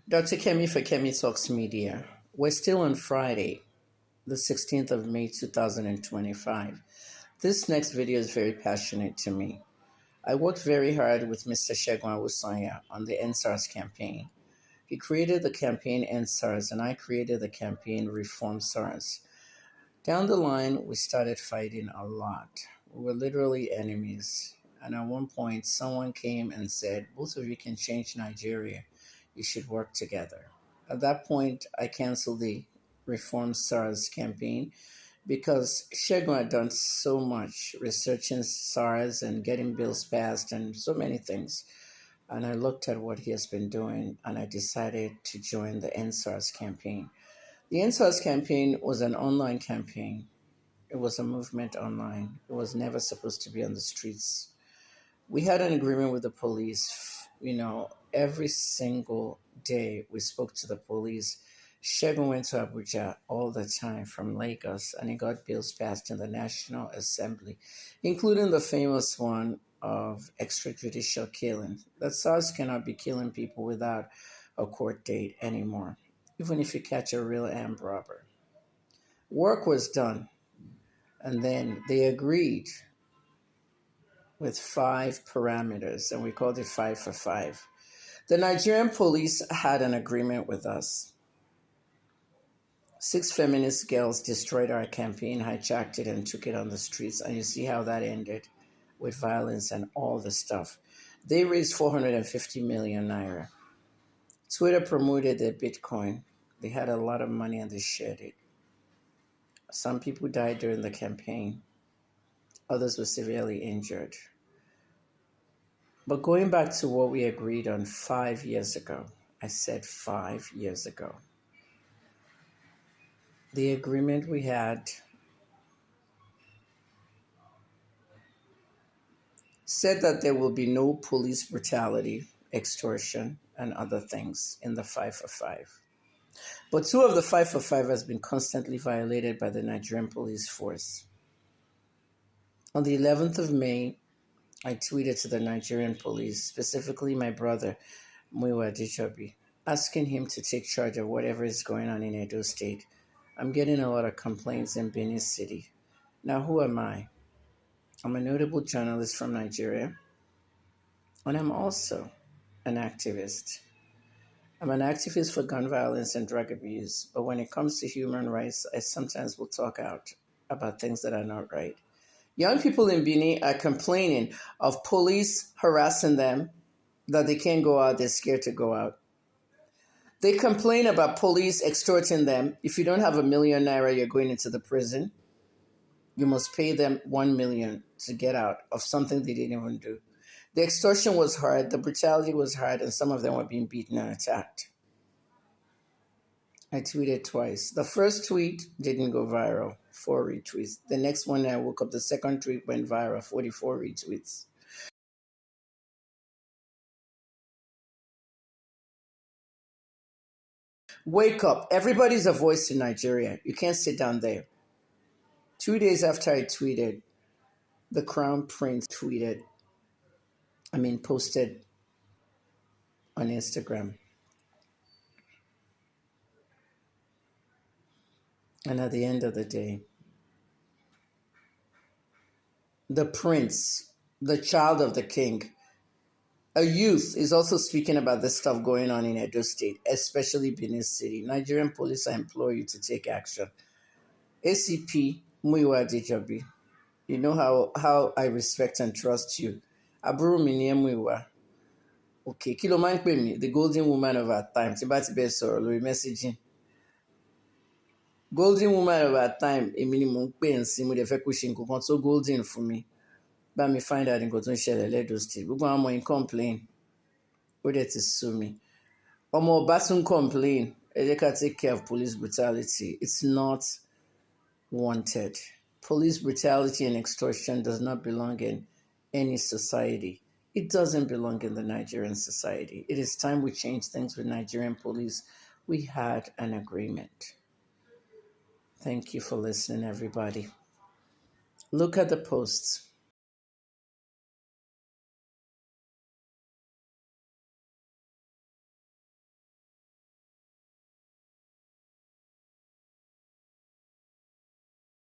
Dr. Kemi for Kemi Talks Media. We're still on Friday, the 16th of May 2025. This next video is very passionate to me. I worked very hard with Mr. Segun Awusanya on the EndSARS campaign. He created the campaign EndSARS, and I created the campaign Reform SARS. Down the line, we started fighting a lot. We were literally enemies. And at one point, someone came and said, both of you can change Nigeria. You should work together. At that point, I canceled the Reform SARS campaign because Segun had done so much researching SARS and getting bills passed and so many things. And I looked at what he has been doing and I decided to join the EndSARS campaign. The EndSARS campaign was an online campaign. It was a movement online. It was never supposed to be on the streets. We had an agreement with the police. Every single day we spoke to the police. Segun went to Abuja all the time from Lagos, and he got bills passed in the National Assembly, including the famous one of extrajudicial killing. That SARS cannot be killing people without a court date anymore, even if you catch a real armed robber. Work was done, and then they agreed with 5 parameters, and we called it 5 for 5. The Nigerian police had an agreement with us. 6 feminist girls destroyed our campaign, hijacked it, and took it on the streets, and you see how that ended with violence and all the stuff. They raised 450 million naira. Twitter promoted their Bitcoin. They had a lot of money and they shared it. Some people died during the campaign. Others were severely injured. But going back to what we agreed on 5 years ago, I said 5 years ago, the agreement we had said that there will be no police brutality, extortion, and other things in the 5 for 5. But 2 of the 5 for 5 has been constantly violated by the Nigerian police force. On the 11th of May, I tweeted to the Nigerian police, specifically my brother, Muyiwa Dijobi, asking him to take charge of whatever is going on in Edo State. I'm getting a lot of complaints in Benin City. Now, who am I? I'm a notable journalist from Nigeria, and I'm also an activist. I'm an activist for gun violence and drug abuse, but when it comes to human rights, I sometimes will talk out about things that are not right. Young people in Benin are complaining of police harassing them, that they can't go out, they're scared to go out. They complain about police extorting them. If you don't have ₦1 million, you're going into the prison. You must pay them 1 million to get out of something they didn't even do. The extortion was hard, the brutality was hard, and some of them were being beaten and attacked. I tweeted twice. The first tweet didn't go viral, 4 retweets. The next one I woke up, the second tweet went viral, 44 retweets. Wake up. Everybody's a voice in Nigeria. You can't sit down there. 2 days after I tweeted, the Crown Prince posted on Instagram. And at the end of the day, the prince, the child of the king, a youth, is also speaking about the stuff going on in Edo State, especially Benin City. Nigerian police, I implore you to take action. ACP Muyiwa Dijobi, you know how I respect and trust you. Aburo mi ni Muyiwa. Okay, kí ló máa ń pè mí, the golden woman of our time, tí bá ti bẹ́ẹ̀ sọ̀rọ̀ lórí messaging. Golden woman of our time, èmi ni mò ń pè ń sí, mo dẹ̀ fẹ́ kó ṣe nǹkan kan tó golden fún mi. Bá mi find out nǹkan tó ń ṣẹlẹ̀ l'Edo State. Gbogbo àwọn ọmọ yìí complain. Ó dẹ̀ ti sú mi. Ọmọ ọba tún complain. Ẹ jẹ́ ká take care of police brutality. It's not wanted. Police brutality and extortion does not belong in any society. It doesn't belong in the Nigerian society. It is time we change things with Nigerian police. We had an agreement. Thank you for listening, everybody. Look at the posts.